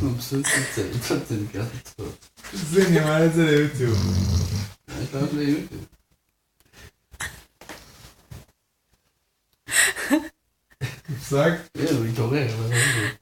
מבסוט שצריך את זה לקראת עצות. זה, אני אמר את זה ליוטיוב. יש לך ליוטיוב. מפסק? הוא התעורר, אבל לא זה.